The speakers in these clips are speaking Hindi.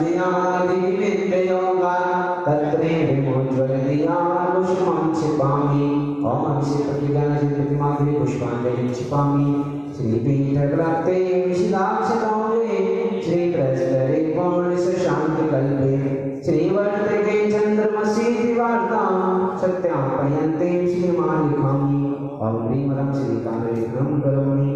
विद्ययोगा तत्रे विमोज्वलदिया पुष्पं क्षिपामि ओमस्य प्रतिज्ञानसिद्धिमात्रे पुष्पाञ्जलिं क्षिपामि श्रीपीठकलक्ते विशिदाक्षतौले श्रीप्रस्तरे पौर्णिशशान्तिकल्पे श्रीवर्तके चन्द्रमसि दिवार्तां सत्यापयन्ते श्रीमालिखामि ॐ ह्रीं श्रीकामेकं करोमि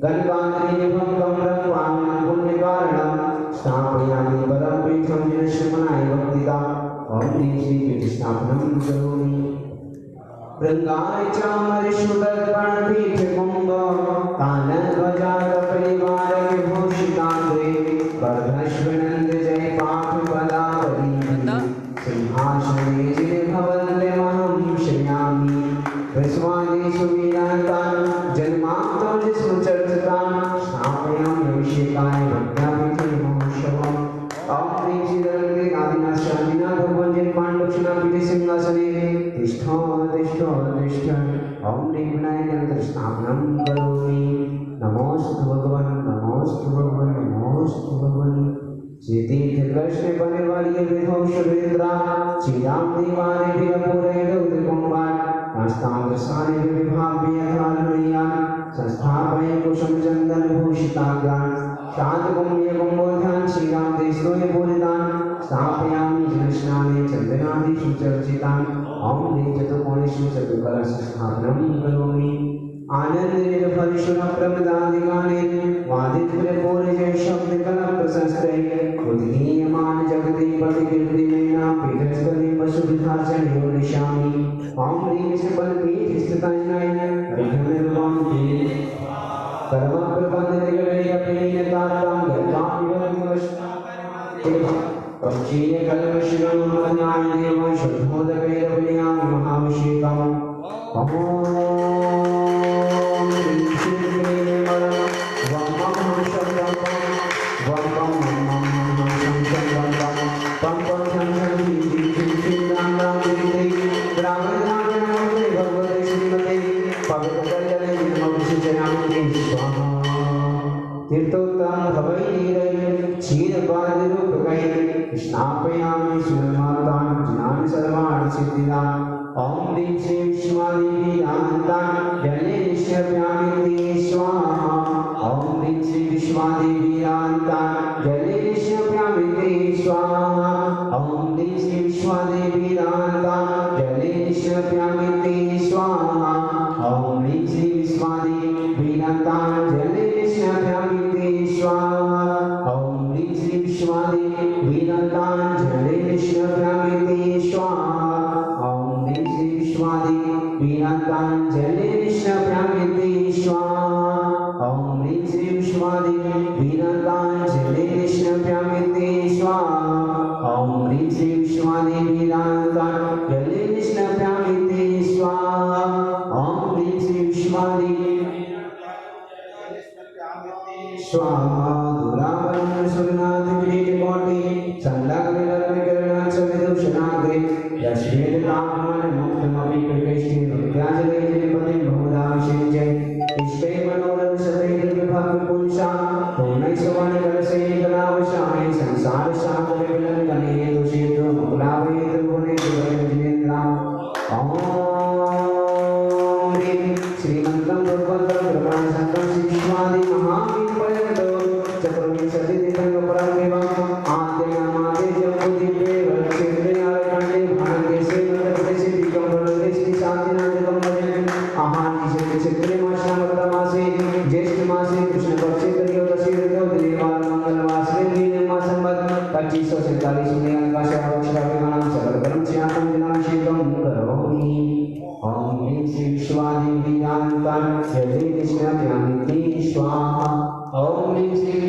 गणकान्तरिभं कमलं वामनं पुण्यकारणं स्थापयामि परं पीठं जनश्रमणाय भक्तिदा ॐ ह्रीं श्रीपीठस्थापनं करोमि रंगाय चामरशुदर्पणपीठकुम्भ तानध्वजातपरिवारविभूषिताग्रे वर्धश्वनन्द जय पाठपदावली सिंहासने जिनभवन्यमहं श्रयामि विश्वादिषु वीरान्तान् जन्मान्तर्स्मृचर्चितान् स्थापयामि अभिषेकाय भक्त्यापीठे महोत्सवम् ॐ ह्रीं श्रीधरङ्गे आदिनाशादिना भगवन्जन पाण्डुक्षणापीठे सिंहासने तिष्ठ ॐ ह्रीं विनायकयन्त्रस्थापनं करोमि नमोस्तु भगवन् नमोस्तु भगवन् श्रीतीर्थकृष्ण परिवार्य विधौ सुरेन्द्रा श्रीराम दीवाने वीरपुरे दौदिकुम्भान् नास्ताग्रसाने विभाव्यधारणीयान् संस्थापय कुसुम चन्दन भूषिताग्रान् शान्तकुम्भ्यकुम्भोधान् श्रीराम देशोय पूजितान् स्थापयामि जनस्नाने चन्दनादिषु चर्चितान् ॐ ह्रीं चतुर्कोणेषु चतुर्कलशस्थापनं करोमि आनन्दनिर्भरशुनप्रमदादिगाने वादित्रपूर्जय शब्दकलप्रशस्त्रे उद्गीयमान जगति प्रतिकीर्तिमेना पीठस्थले वसुविधाचने उदिशामि ॐ ह्रीं सकलपीठस्थिताय विघ्ननिर्वान्ते सर्वप्रबन्धनिगडयपीनतातां गत्वामिवदिवश्ते प्रचीयकल्मषिणमन्यायदेव शुद्धोदकैरवल्यां महाभिषेकम् ॐ तीर्थोत्तम भवैरैः क्षीरपादरूपकैः स्नापयामि सुरमातान् ज्ञान सर्वान् सिद्धिदान् ॐ ह्रीं श्री विश्वादेवीरान्तान् जले निष्क्रम्यामि स्वाहा ॐ ह्रीं श्री विश्वादेवीरान्तान् जले निष्क्रम्यामि स्वाहा ॐ ह्रीं श्री विश्वादेवीरान्तान् जले निष्क्रम्यामि स्वाहा ॐ ह्रीं श्री विश्वादेवीरान्तान् जले निष्क्रम्यामि स्वाहा ॐ ह्रीं श्री विश्वादेवीरान्तान् जले निष्क्रम्यामि स्वाहा ॐ ह्रीं श्री विश्वादेवीरान्तान् जले निष्क्रम्यामि स्वाहा ॐ ह्रीं श्री विश्वादेवीरान्तान् जले निष्क्रम्यामि स्वाहा ॐ ह्रीं श्री विश्वादेवीरान्तान् जले निष्क्रम्यामि स्वाहा ॐ ह्रीं श्री स्वाहा दुरावरण सुरनाथ किरीटकोटि संलग्नकरणाच विदुषणाग्रे यश्वेद कामन मुक्तमपि कृष्णे विद्याजले जयपति बहुधाविषेचे इष्टे मनोरथ सदैव विभाग पुंसा पूर्णैश्वरण कलसे कलावशाने संसार शांत विलन गणे दुषेतु मुकुलावेत गुणे जिनेन्द्रा ॐ ह्रीं श्रीमन्तं दुर्वन्तं कृपासन्तं शिश्वादि महावीरपयन्तो चतुर्विंशतिदिनं परामेवम् आद्यनामादे जम्बुद्वीपे वक्षेत्रे आरण्ये भारतदेशे मध्यप्रदेशे दिगम्बरदेशे शान्तिनाथकं भजन् आहारनिषेधक्षेत्रे मासामृतमासे ज्येष्ठमासे कृष्णपक्षे त्रयोदशी ऋतौ दिनेवार मंगलवासरे मीनमासंवत् 2547 में अंकाशावक्षराभिमानं सकलकलं स्यातं दिनाभिषेकं करोमि ॐ ह्रीं श्री विश्वादेवीरान्तान् जले निष्क्रम्यामि स्वाहा ॐ ह्रीं Shri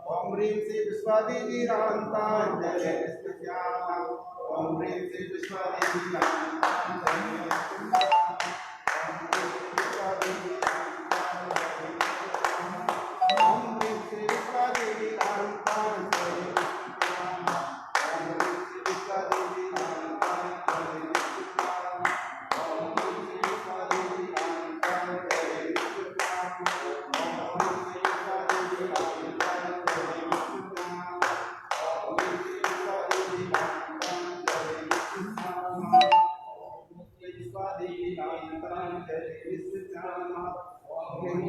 Om Rim Sri Viswadeviraantaanjali Nistyaam ओम प्रेम से पुष्पा देवी नाम करे ओम प्रेम से पुष्पा देवी ओम प्रेम से पुष्पा देवी नाम करे ओम प्रेम से पुष्पा देवी नाम करे ओम प्रेम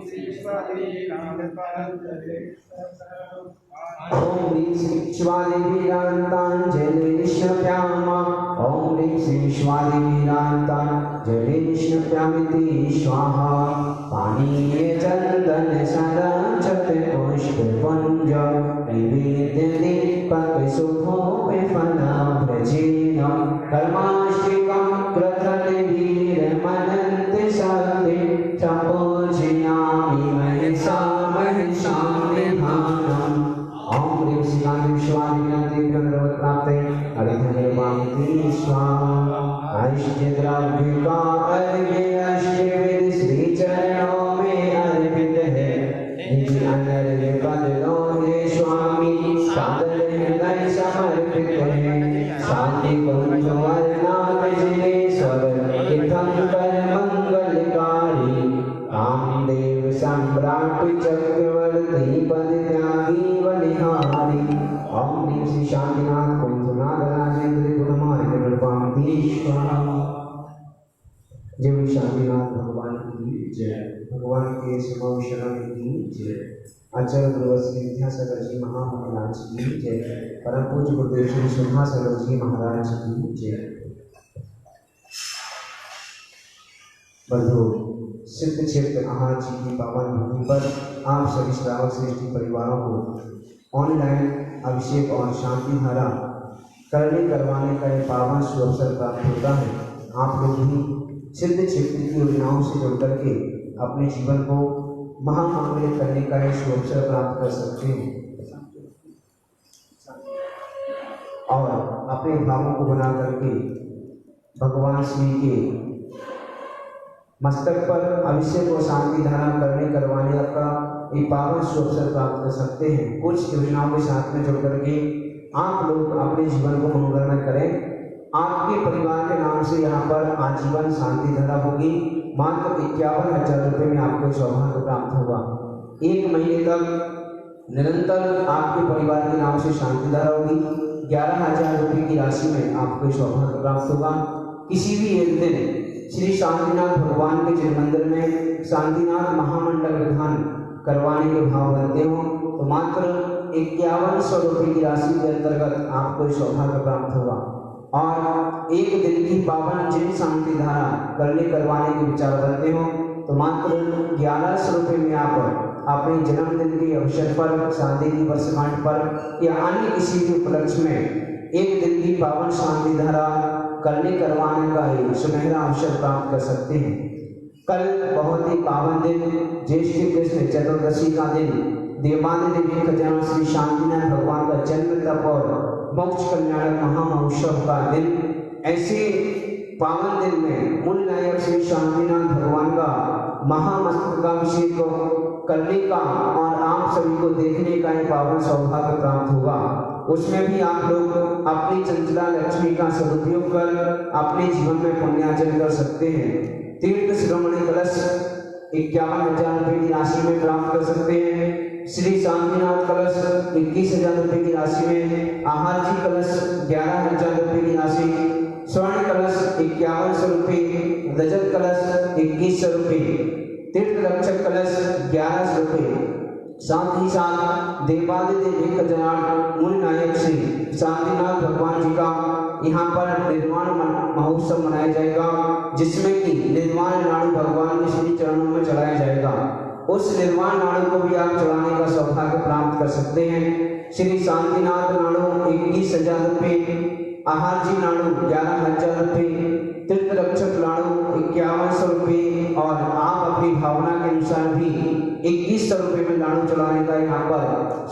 से पुष्पा देवी नाम करे ओम ह्रीं श्री विश्वादेवीरान्ताञ्जलि निष्णप्यामा ओम ह्रीं श्री विश्वादेवीरान्ताञ्जलि निष्णप्यामिति स्वाहा पानीय चन्दन सरक्षत पुष्पपुञ्ज नैवेद्य दीपक शुभोपफलभ्रजेन कर्माष्टिकं कृतनिवीरमनन्त शक्ति पूजयामि महिषा महिषां निधानम् ओम ह्रीं श्रीकान्त विश्वादिनाथे गंधर्वप्राप्ते हरिधर्मामिति स्वाहा आयुष्यद्राव्यका अर्घ्यश्चेद श्रीचरणों में अर्पित है निज अनर्घ्य पदों में स्वामी सादर हृदय समर्पित है शांति कुंज अर्नाथ जिनेश्वर तीर्थंकर मंगलकारी कामदेव सम्राट चक्रवर्ती पद त्यागी बलिहारी ओम ह्रीं श्री शांतिनाथ कुंभनाथ राजेंद्र गुणमार्ग नृपाधीश्वर जय शांतिनाथ भगवान की जय। भगवान के स्वभाव शरण की जय। आचार्य गुरु श्री विद्यासागर जी महाराज की जय। परम पूज्य गुरुदेव श्री सुधासागर जी महाराज की जय। बंधु सिद्ध क्षेत्र आहार जी की पावन भूमि पर आप सभी श्रावक श्रेष्ठी परिवारों को ऑनलाइन अभिषेक और शांति धारा करवाने का एक पावन सुअवसर प्राप्त होता है। आप लोग भी सिद्ध क्षेत्र की योजनाओं से जुड़ करके अपने जीवन को महामंगलित करने का एक सुअवसर प्राप्त कर सकते हैं और अपने भावों को बना करके भगवान श्री के मस्तक पर अभिषेक और शांति धारण करवाने का एक पावन सुअवसर प्राप्त कर सकते हैं। कुछ योजनाओं के साथ में जुड़ करके आप लोग अपने जीवन को मंगलमय करें। आपके परिवार के नाम से यहाँ पर आजीवन शांति धारा होगी। मात्र 51,000 रुपये में आपको सौभाग्य प्राप्त होगा। 1 महीने तक निरंतर आपके परिवार के नाम से शांति धारा होगी। 11,000 रुपये की राशि में आपको सौभाग्य प्राप्त होगा। किसी भी एक दिन श्री शांतिनाथ भगवान के जिन मंदिर में शांतिनाथ महामंडल विधान करवाने के भाव बनते हो तो मात्र 5100 रुपये की राशि के अंतर्गत आपको सौभाग्य प्राप्त होगा। और एक दिन की पावन जिन शांति धारा करवाने के विचार बनते हो तो मात्र 1100 रुपये में आप अपने जन्मदिन के अवसर पर, शादी की वर्षगांठ पर या अन्य किसी भी उपलक्ष्य में एक दिन की पावन शांति धारा करवाने का एक सुनहरा अवसर प्राप्त कर सकते हैं। कल बहुत ही पावन दिन ज्येष्ठ कृष्ण चतुर्दशी का दिन देवादिदेव खजाना श्री शांतिनाथ भगवान का जन्म तप और मोक्ष कल्याणक महामहोत्सव का दिन। ऐसे पावन दिन में मूल नायक श्री शांतिनाथ भगवान का महामस्तकाभिषेक करने का और आप सभी को देखने का एक पावन सौभाग्य प्राप्त होगा। उसमें भी आप लोग अपनी चंचला लक्ष्मी का सदुपयोग कर अपने जीवन में पुण्यार्जन कर सकते हैं। तीर्थ श्रोमणी कलश 51,000 रुपये की राशि में प्राप्त कर सकते हैं। श्री शांतिनाथ कलश 21,000 रुपये की राशि में, आहार जी कलश 11,000 रुपये की राशि, स्वर्ण कलश 5100 रुपये, रजत कलश 2100 रुपये, तीर्थ रक्षक कलश 1100 रुपये। साथ ही साथ देवादिदेव खजाना मूल नायक श्री शांतिनाथ भगवान जी का यहाँ पर निर्वाण महोत्सव मनाया जाएगा, जिसमें कि निर्वाण नाड़ू भगवान के श्री चरणों में चढ़ाया जाएगा। उस निर्वाण नाड़ू को भी आप चढ़ाने का सौभाग्य प्राप्त कर सकते हैं। श्री शांतिनाथ नाड़ू 21,000 रुपये, आहार जी नाड़ू 11,000 रुपये, तीर्थ रक्षक नाड़ू 5100 रुपये और आप अपनी भावना के अनुसार भी 2100 रुपये में नाड़ू चढ़ाने का यहाँ पर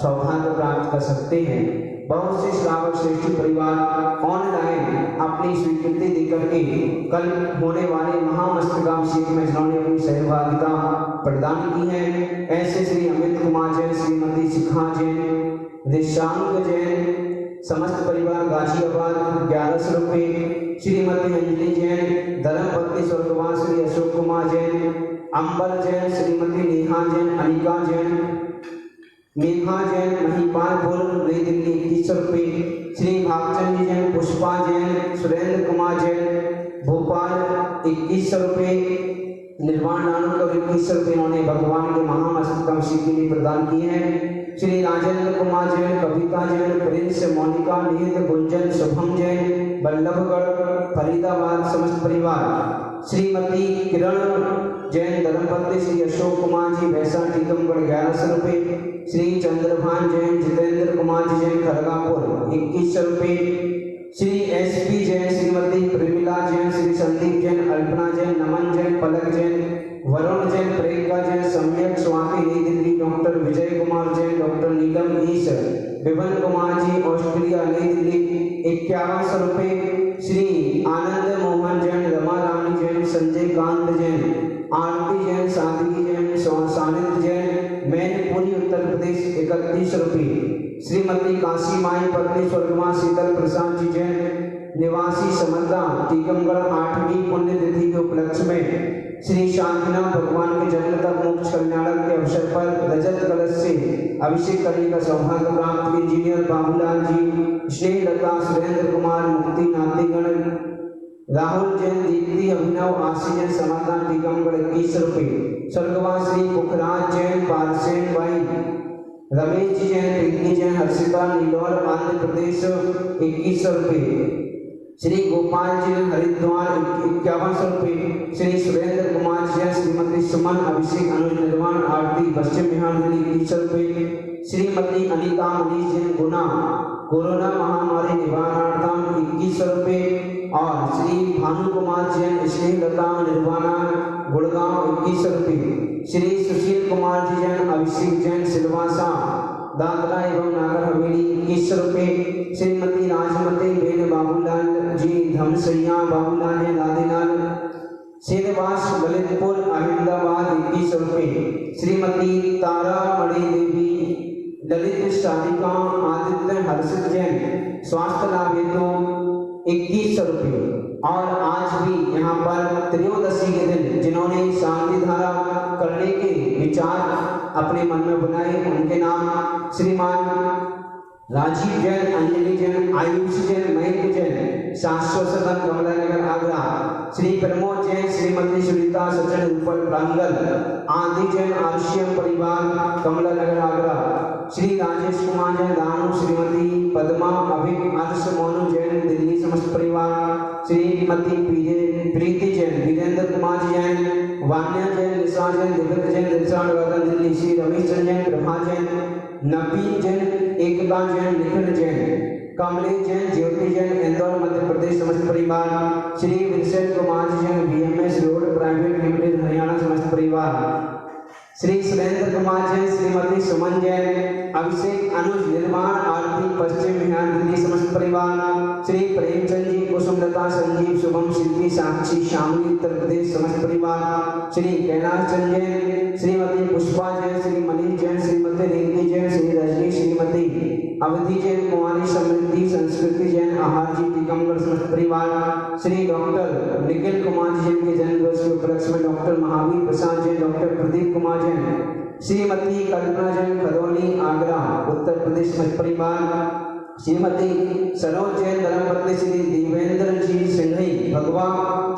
सौभाग्य प्राप्त कर सकते हैं। बहुत से श्रावक श्रेष्ठी परिवार ऑनलाइन अपनी स्वीकृति देकर के कल होने वाले महामस्तकाभिषेक में जिन्होंने अपनी सहभागिता प्रदान की है। ऐसे श्री अमित कुमार जैन, श्रीमती शिखा जैन, देशांग जैन, समस्त परिवार गाजियाबाद 1100 रुपये, श्रीमती अंजलि जैन, धर्मपत्नी स्वर्गवास श्री अशोक कुमार जैन, अंबर जैन, श्रीमती नेहा जैन, अनिका जैन, मेघा जैन, महिपालपुर नई दिल्ली 2100 रुपये, श्री भागचंद जैन, पुष्पा जैन, सुरेंद्र कुमार जैन, भोपाल 2100 रुपये, निर्वाण नानक 2100 रुपये इन्होंने भगवान के महामस्तकाभिषेक के लिए प्रदान किए हैं। श्री राजेंद्र कुमार जैन, कविता जैन, प्रिंस, मोनिका, निहित, गुंजन, शुभम जैन, बल्लभगढ़ फरीदाबाद समस्त परिवार, श्रीमती किरण जैन, धर्मपत्नी श्री अशोक कुमार जी, भैसा टीकमगढ़ 1100 रुपये, श्री चंद्रभान जैन, जितेंद्र कुमार जी जैन, खड़गापुर 2100 रुपये, श्री एसपी जैन, श्रीमती प्रेमिला जैन, श्री संदीप जैन, अल्पना जैन, नमन जैन, पलक जैन, वरुण जैन, प्रियंका जैन, सम्यक स्वाति नई दिल्ली, डॉक्टर विजय कुमार जैन, डॉक्टर नीलम ईश, विवन कुमार जी ऑस्ट्रेलिया नई दिल्ली 5100 रुपये, श्री आनंद मोहन जैन, रमा रानी जैन, संजय कांत जैन, आरती जैन, सादगी जैन, सानिध्य जैन, मैनपुरी उत्तर प्रदेश 31 रुपये, श्रीमती काशी माई पत्नी स्वर्गवास शीतल प्रसाद जी जैन, निवासी समर्दा टीकमगढ़ 8वीं पुण्यतिथि के उपलक्ष्य में श्री शांतिनाथ भगवान के जन्म तक मोक्ष कल्याणक के अवसर पर रजत कलश से अभिषेक करने का सौभाग्य प्राप्त इंजीनियर बाबूलाल जी, स्नेहलता, सुरेंद्र कुमार, मुक्ति नातीगण, राहुल जैन, दीप्ति, अभिनव, आशी जैन, समाधान टीकमगढ़ 21 रुपये, स्वर्गवास श्री पुखराज जैन, पारसेन भाई, रमेश जी जैन, पिंकी जैन, हर्षिता नीलौर आंध्र प्रदेश 2100 रुपये, श्री गोपाल जी हरिद्वार 5100 रुपये, श्री सुरेंद्र कुमार जी, श्रीमती सुमन अभिषेक अनुज निर्वाण आरती पश्चिम बिहार दिल्ली 2100 रुपये, श्रीमती अनिता मनीष जैन गुना कोरोना महामारी निवारणार्थम 2100 रुपये और श्री भानु कुमार जैन स्नेहलता निर्वाणा गुड़गांव 2100 रुपये, श्री सुशील कुमार जी जैन, अभिषेक जैन सिलवासा दादरा एवं नागर हवेली 2100 रुपये, श्रीमती राजमती बेन बाबूलाल जी धमसैया, बाबूलाल ने लादेलाल सेदवास ललितपुर अहमदाबाद 2100 रुपये, श्रीमती तारा मणि देवी ललित शालिका आदित्य हर्षित जैन स्वास्थ्य लाभ हेतु 2100 रुपये। और आज भी यहाँ पर त्रयोदशी के दिन जिन्होंने शांति धारा करने के विचार अपने मन में बनाए उनके नाम श्रीमान राजीव जैन, अंजलि जैन, आयुष जैन, मयंक जैन, शाश्वत सदन कमला नगर आगरा, श्री प्रमोद जैन, श्रीमती सुनीता सचन ऊपर प्रांगल, आदि जैन, आरसीएम परिवार कमला नगर आगरा, श्री राजेश कुमार जैन, दानू, श्रीमती पद्मा अभिक अर्श मोनू जैन दिल्ली समस्त परिवार, श्रीमती प्रीति जैन, वीरेंद्र कुमार जैन, वान्या जैन, निशा जैन, दिव्य जैन, दिलशान वर्धन दिल्ली, श्री रमेश जैन, प्रभा जैन, नवीन जैन, एकता जैन, निखिल जैन, कमलेश जैन, ज्योति जैन, इंदौर मध्य प्रदेश समस्त परिवार, Shri Vincent Kumar Jain, BMS road private limited Haryana समस्त परिवार, श्री सुरेंद्र कुमार जैन, श्रीमती सुमन जैन, अभिषेक अनुज निर्माण आरती पश्चिम बिहार दिल्ली समस्त परिवार, श्री प्रेमचंद जी, कुसुमलता, संजीव, शुभम, शिल्पी, साक्षी, शामली उत्तर प्रदेश समस्त परिवार, श्री कैलाश चंद जैन, श्रीमती पुष्पा जैन, श्री मनीष जैन, श्रीमती रिंकी जैन, श्री रजनी, श्रीमती अवधि जैन, कुमारी समृद्धि, संस्कृति जैन, आहार जी टीकमगढ़ समस्त परिवार, श्री डॉक्टर निखिल कुमार जैन के जन्मदिवस के उपलक्ष्य में डॉक्टर महावीर प्रसाद जैन, डॉक्टर प्रदीप कुमार जैन, श्रीमती कल्पना जैन, खरौनी आगरा उत्तर प्रदेश समस्त परिवार, श्रीमती सरोज जैन, धर्मपत्नी श्री देवेंद्र जी सिंघई भगवा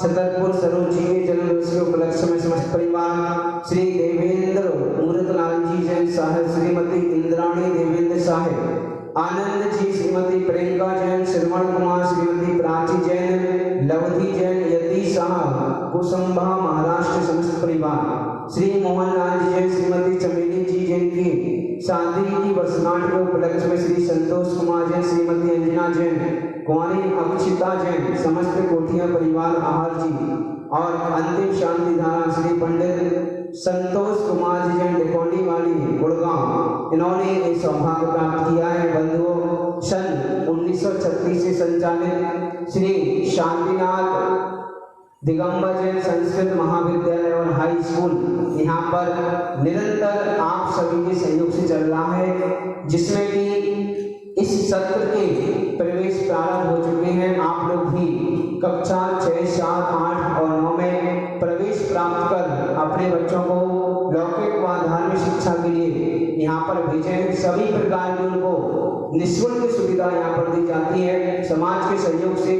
छतरपुर सरोज जी के जन्मदिवस के उपलक्ष्य में समस्त परिवार, श्री देवेंद्र मूर्तलाल जी जैन साहेब, श्रीमती इंद्राणी देवेंद्र साहेब, आनंद जी, श्रीमती प्रियंका जैन, श्रवण कुमार, श्रीमती प्राची जैन, लवधी जैन, यति शाह कुसुम्भा महाराष्ट्र समस्त परिवार, श्री मोहन लाल जी जैन, श्रीमती चमेली जी जैन की शादी की वर्षगांठ के उपलक्ष्य में श्री संतोष कुमार जैन, श्रीमती अंजना जैन, कुंवारी अक्षिता जैन, समस्त कोठिया परिवार आहार जी और अंतिम शांति धारा श्री पंडित संतोष कुमार जी जैन डिकोंडी वाली गुड़गांव, इन्होंने ये सौभाग्य प्राप्त किया है। बंधुओं सन 1936 से संचालित श्री शांतिनाथ दिगंबर जैन संस्कृत महाविद्यालय और हाई स्कूल यहाँ पर निरंतर आप सभी के सहयोग से चल रहा है, जिसमें कि इस सत्र के प्रवेश प्रारंभ हो चुके हैं। आप लोग भी कक्षा 6, 7, 8 और 9 में प्रवेश प्राप्त कर अपने बच्चों को लौकिक व धार्मिक शिक्षा के लिए यहाँ पर भेजें। सभी प्रकार की उनको निःशुल्क सुविधा यहाँ पर दी जाती है। समाज के सहयोग से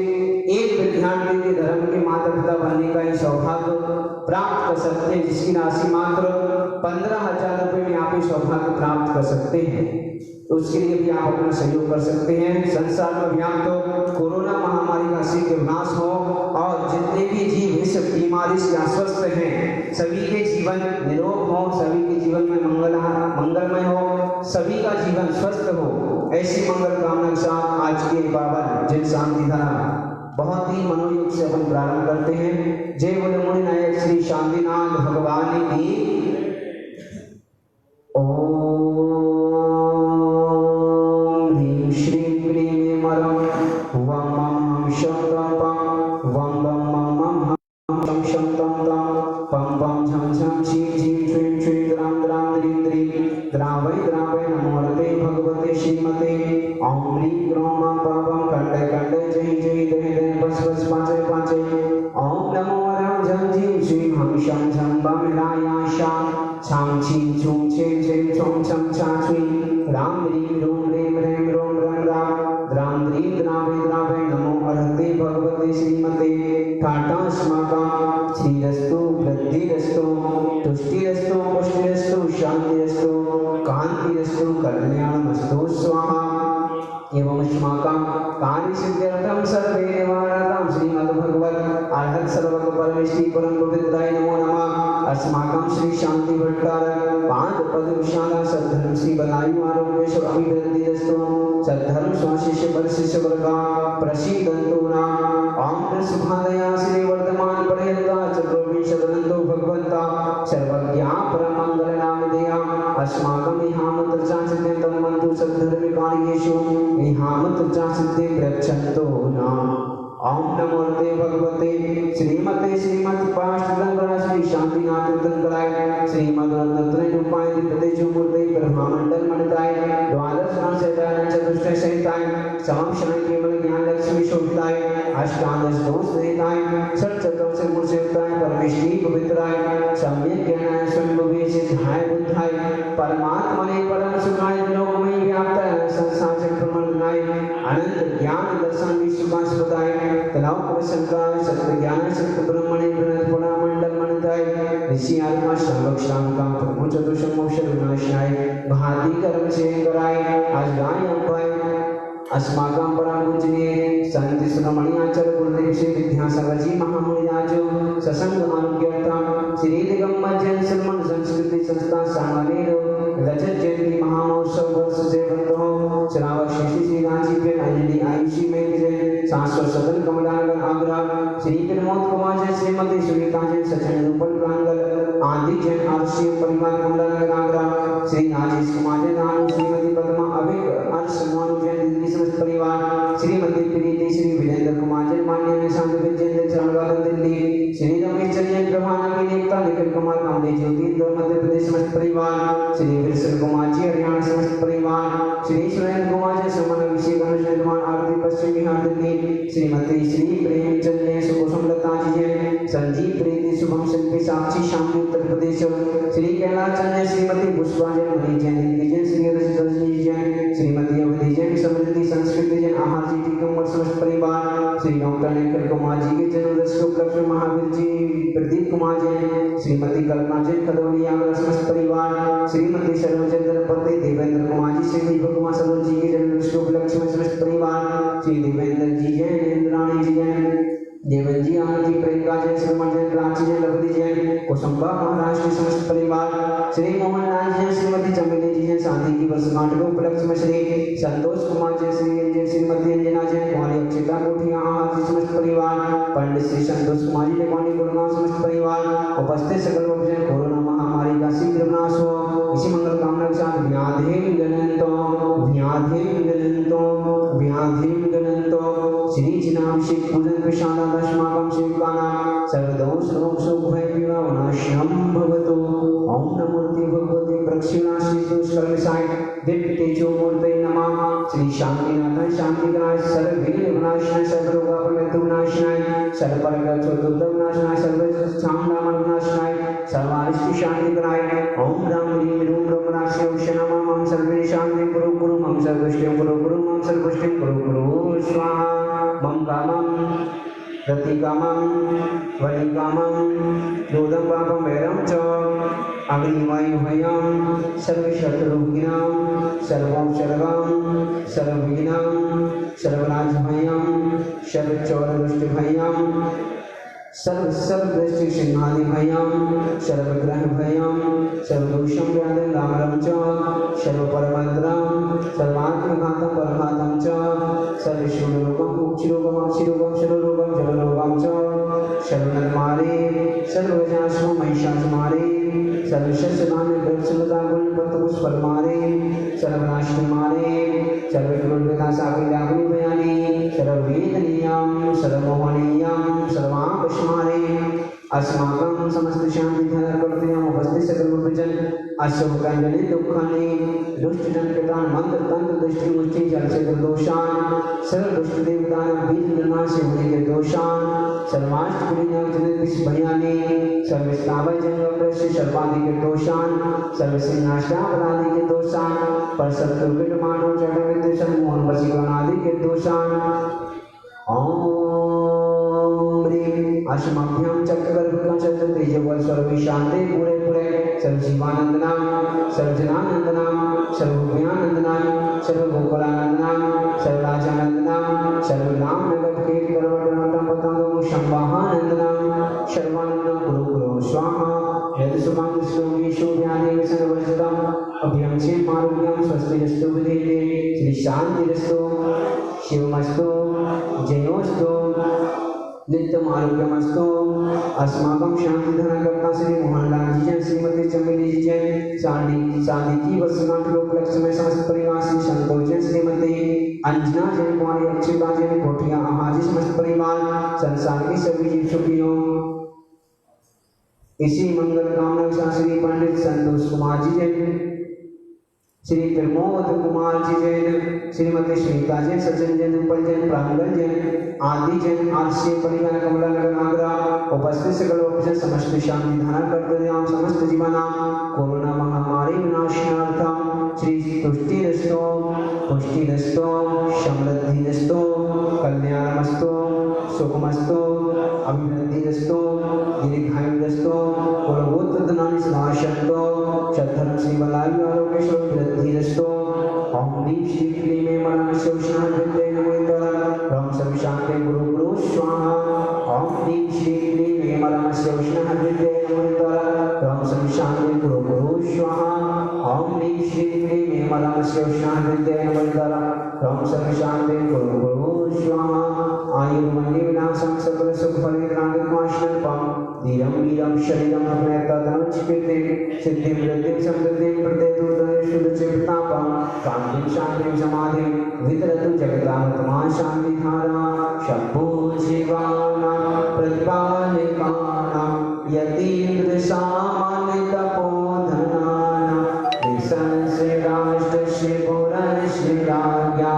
एक विद्यार्थी के धर्म के माता पिता बनने का ही सौभाग्य प्राप्त कर सकते हैं, जिसकी राशि मात्र 15,000 रुपये में आप ये सौभाग्य प्राप्त कर सकते हैं। तो उसके लिए भी आप अपना सहयोग कर सकते हैं। संसार में व्याप्त कोरोना महामारी का शीघ्र विनाश हो और जितने भी जीव इस बीमारी से अस्वस्थ हैं सभी के जीवन निरोग हो, सभी के जीवन में मंगलमय हो, सभी का जीवन स्वस्थ हो, ऐसी मंगल कामना के साथ आज के पावन जैन शांति धारा बहुत ही मनोयोग से अपन प्रारंभ करते हैं। जय बोले मुनि नायक श्री शांतिनाथ भगवान की। ओम ह्रीं श्रीं क्लीं मरं वं मं शं पं वं वं मं मं शं तं पं पं झं झं शीं झीं श्रीं श्रीं द्रां द्रां द्रीं द्रीं द्रावै द्रावै नमोऽर्ते भगवते श्रीमते ॐ ह्रीं क्रों मां पावं खण्डे खण्डे जय जय दे दे बस बस पांचे पांचे ॐ नमो वरं झं झीं श्रीं हं शं झं बं राया शां छां छीं छूं छें छें छों छं छा छुं राम ह्रीं रों रें रें रों रं रां द्रां द्रीं द्रावै द्रावै नमो अर्हते भगवते श्रीमते ठाटास्माकं श्रीरस्तु वृद्धिरस्तु तुष्टिरस्तु पुष्टिरस्तु शान्तिरस्तु कान्तिरस्तु कल्याणमस्तु स्वाहा। एवं अस्माकं कार्यसिद्ध्यर्थं सर्वे निवारणार्थं श्रीमद्भगवत् अर्हत् सर्वज्ञ परमेष्टि परम पवित्राय नमो नमः। अस्माकं श्री शांति भट्टारक पाद पद विशाला सद्धर्म श्री बलायु आरोग्येश्वर अभिवृद्धिरस्तु सद्धर्म स्वाशिष्य परशिष्य वर्गा प्रसीदन्तु ना ओम सुभादया श्री वर्धमान पर्यन्ता चतुर्विंश वदन्तु भगवन्ता सर्वज्ञा परमंगल नामधेया अस्माकं इहामत चाचित्यन्तं मन्तु सद्धर्म कार्येषु इहामत चाचित्ते प्रक्षन्तो ना। ओम नमो भगवते श्रीमते श्रीमत् पाष्टदंगरा श्री शांतिनाथ दंगराय श्रीमद्रत्न रूपाय प्रदेशु मूर्ते ब्रह्मांडल मंडलाय द्वादश संशयताय चतुष्टय सहिताय समम शरण केवल ज्ञान लक्ष्मी शोभिताय अष्टादश दोष सहिताय सच्चतम से मूर्तिताय परमेष्टि पवित्राय सम्यक ज्ञानाय स्वयं सिद्धाय बुद्धाय परमात्मने परम सुखाय लोकमय व्याप्त संसार चक्रमंडलाय अनंत ज्ञान दर्शन विश्वासपदाय तलाव प्रसंगाय सत्य ज्ञान सत्य ब्रह्मणे प्रणतपुरा मंडल मनताय ऋषि आत्मा श्रावक श्रावकां प्रभु चतुर्षम मोक्ष विनाशाय भाति कर्म से कराय आज गाय अपाय अस्माकं परम पूजनीय संत श्रमणी आचार्य गुरुदेव श्री विद्यासागर जी महामुनिराजो सत्संग आरोग्यर्थम श्री दिगंबर जैन सन्मान संस्कृति संस्था सांगनेर रजत जयंती महामहोत्सव वर्ष से बंधो श्रावक श्री राजी पे अंजलि आयुषी में जय शाश्वत सदन कमलानगर आगरा श्री प्रमोद कुमार जैन श्रीमती सुनीता जैन सचिन रूपल प्रांगल आदि जैन आरसी परिवार कमलानगर आगरा श्री राजेश कुमार जैन नाम श्रीमती पद्मा अभिक अर्श मोहन जैन दिल्ली समस्त परिवार श्रीमती प्रीति श्री वीरेंद्र कुमार जैन मान्य शांति विजय चरणवादन दिल्ली श्री रमेश जैन प्रभाना की एकता निखिल कुमार कामदेव ज्योति मध्य प्रदेश समस्त परिवार श्री विल्सन कुमार जी हरियाणा समस्त परिवार श्री सुरेंद्र कुमार जी सुमन अभिषेक अनुष्ठान कुमार आरती पश्चिम बिहार दिल्ली श्रीमती श्री प्रेमचंद जैन सुकुसुम लता जी जैन संजीव प्रीति शुभम शिल्पी साक्षी शांति उत्तर प्रदेश श्री कैलाश चंद जैन श्रीमती पुष्पा जैन मणि जैन दिल्ली जैन श्री रजनी जैन श्रीमती अवधि जैन समृद्धि संस्कृति जैन आहार जी टीकम समस्त परिवार श्री डॉक्टर निखिल कुमार जी के जन्मदिवस के उपलक्ष्य में महावीर जी प्रदीप कुमार जैन श्रीमती कल्पना जैन खदौली आगरा समस्त परिवार श्रीमती सर्वचंद्र पति देवेंद्र कुमार जी श्री दीपक कुमार सरोज जी के जन्मदिवस के उपलक्ष्य में समस्त परिवार श्री देवेंद्र जी जैन इंद्राणी जी जैन देवन जी आनंद जी प्रियंका जैन श्रीमती जैन रांची जैन लवदी जैन कुसुम्बा महाराष्ट्र के समस्त परिवार श्री मोहन लाल जैन श्रीमती चमेली जी जैन शांति की वर्षगांठ के उपलक्ष्य में श्री संतोष कुमार जैन श्री श्रीमती अंजना जैन कुमारी अक्षिता कोठिया आहार जी समस्त परिवार पंडित श्री संतोष कुमार जी नेवानी गुड़गांव समस्त परिवार उपस्थित सकल भक्तजन कोरोना महामारी का शीघ्र विनाश हो इसी मंगल कामना के साथ व्याधि गणंतो श्री जिनाभिषेक पूजन प्रसादात् अस्माकं सेवकानां सर्वदोष विनाशनं भवतु। ओम नमो भगवते प्रक्षिणाश्री दोषकर्मसाय दिव्य तेजो मूर्ते नमः। श्री शांतिनाथाय शांतिकराय सर्वविघ्न विनाशनाय सर्वरोगापरिणतो विनाशनाय सर्वपरगच्छोदुर्दविनाशनाय सर्वशांतामन विनाशनाय सर्वारिष्ट शांतिकराय ओम राम ह्रीं ह्रूं ब्रह्मणास्मै नमः। मम सर्वे शांतिं कुरु कुरु मम सर्वष्टिं कुरु कुरु मम सर्वष्टिं कुरु कुरु स्वाहा। मम कामं प्रतिकामं वलिकामं दोदं पापं वैरं च अग्निवायुभयं सर्वशत्रुघ्नां सर्वौषधं सर्वविघ्नां सर्वराजभयं सर्वचौरदुष्टभयं सर्वदृष्टि सिंहादिभयं सर्वग्रहभयं सर्वदोषं व्याधिं दामरं च सर्वपरमद्रं सर्वात्मघातं परघातं च सर्वशूलरोगं कुक्षिरोगं अक्षिरोगं शररोगं जलरोगं च सर्वनरमारे सर्वजासु महिषासुमारे सर्वशस्यधान्य वृक्षलता गुणपत्रपुष्पलमारे सर्वनाशनमारे सर्वकुलगता साकिलाग्नि भयानि सर्ववेदनीयां सर्वमोहनीयां सर्वापस्मारे अस्माकं समस्त शांति धन कर्तव्यम उपस्थित सकल विजन अशुभकंजनि दुःखानि दुष्टजन कृतान मंत्र तंत्र दृष्टि मुष्टि जल से दोषान सर्व दुष्ट देवतान बीज निर्माण से होने के दोषान सर्वाष्ट पुण्य जनित विष भयानि सर्व स्थावर जंगम से सर्वादि के दोषान सर्व सिंहासनादि के दोषान पर शत्रुकृत मानव जगत सम्मोहन वशीकरणादि के दोषान ओम ह्रीं अश्मभ्यं चक्रवर्कं चतुर्थ तेजोबल सर्व शांति पूरे पूरे सर्व जीवानंदनाम सर्वजनानंदनाम सर्वभूयानंदनाम सर्वगोकुलानंदनाम सर्वराजानंदनाम सर्वनाम नगद के करवटम पतंगम संवाहानंदनाम सर्वानंदम गुरु गुरु स्वाहा यद सुमंग श्लोमी शोभ्यादेव सर्वजतम अभ्यं से मारुण्यम स्वस्तिरस्तु विधेते श्री शांतिरस्तु शिवमस्तु जयोस्तु नित्यम आरोग्यमस्तु। अस्माकं शांतिधनकर्ता श्री मोहनलाल जी जैन श्रीमती चमेली जी जैन शादी की वर्षगांठ उपलक्ष्य में समस्त परिवार श्री संतोष जैन श्रीमती अंजना जैन कुमारी अक्षिता जैन कोठिया आहाजी समस्त परिवार संसार की सभी जीव सुखियों इसी मंगल कामना के साथ श्री पंडित संतोष कुमार जी जैन श्री प्रमोद कुमार जी जैन श्रीमती श्रीता जैन सज्जन जैन उपल जैन प्रांगण जैन आदि जैन आरसी परिवार कमला नगर आगरा उपस्थित सकल उपजन समस्त शांति धारण करते हम समस्त जीवनां कोरोना महामारी विनाशनार्थम श्री तुष्टिरस्तो पुष्टिरस्तो समृद्धिरस्तो कल्याणमस्तो सुखमस्तो अभिवृद्धिरस्तो दीर्घायुरस्तो कुलगोत्र धनानि समाशतो चतुर्थ श्री बलायु आरोग्य वृद्धिरस्तो ओम ह्रीं श्री क्लीं मरणस्य उष्णाभिद्रे नमोऽस्तु ओम सर्व शांति गुरु गुरु स्वाहा ओम ह्रीं श्री क्लीं मरणस्य उष्णाभिद्रे नमोऽस्तु ओम सर्व शांति गुरु गुरु स्वाहा ओम ह्रीं श्री क्लीं मरणस्य उष्णाभिद्रे नमोऽस्तु ओम सर्व शांति गुरु गुरु स्वाहा आयुर्मण्डे विनाशं सकल सुख फलितांगमाश्रपं धीरं वीरं शरीरं अपनेतनं चिकित्ते सिद्धिं वृद्धिं समृद्धिं प्रदेतुर्दये शुद्धचित्तापं कान्तिं शान्तिं समाधिं वितरतु जगदात्मा शान्तिधारा शम्भो जीवानां प्रतिपालिकानां यतीन्द्र सामान्य तपोधनानां विसन श्री राष्ट्र श्री पुरन श्री राज्ञा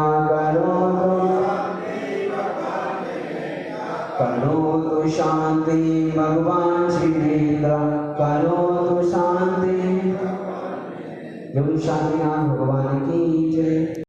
करोतु शांति भगवान श्रीनेन्द्र करोतु शांति। योगी शांतिनाथ भगवान की जय।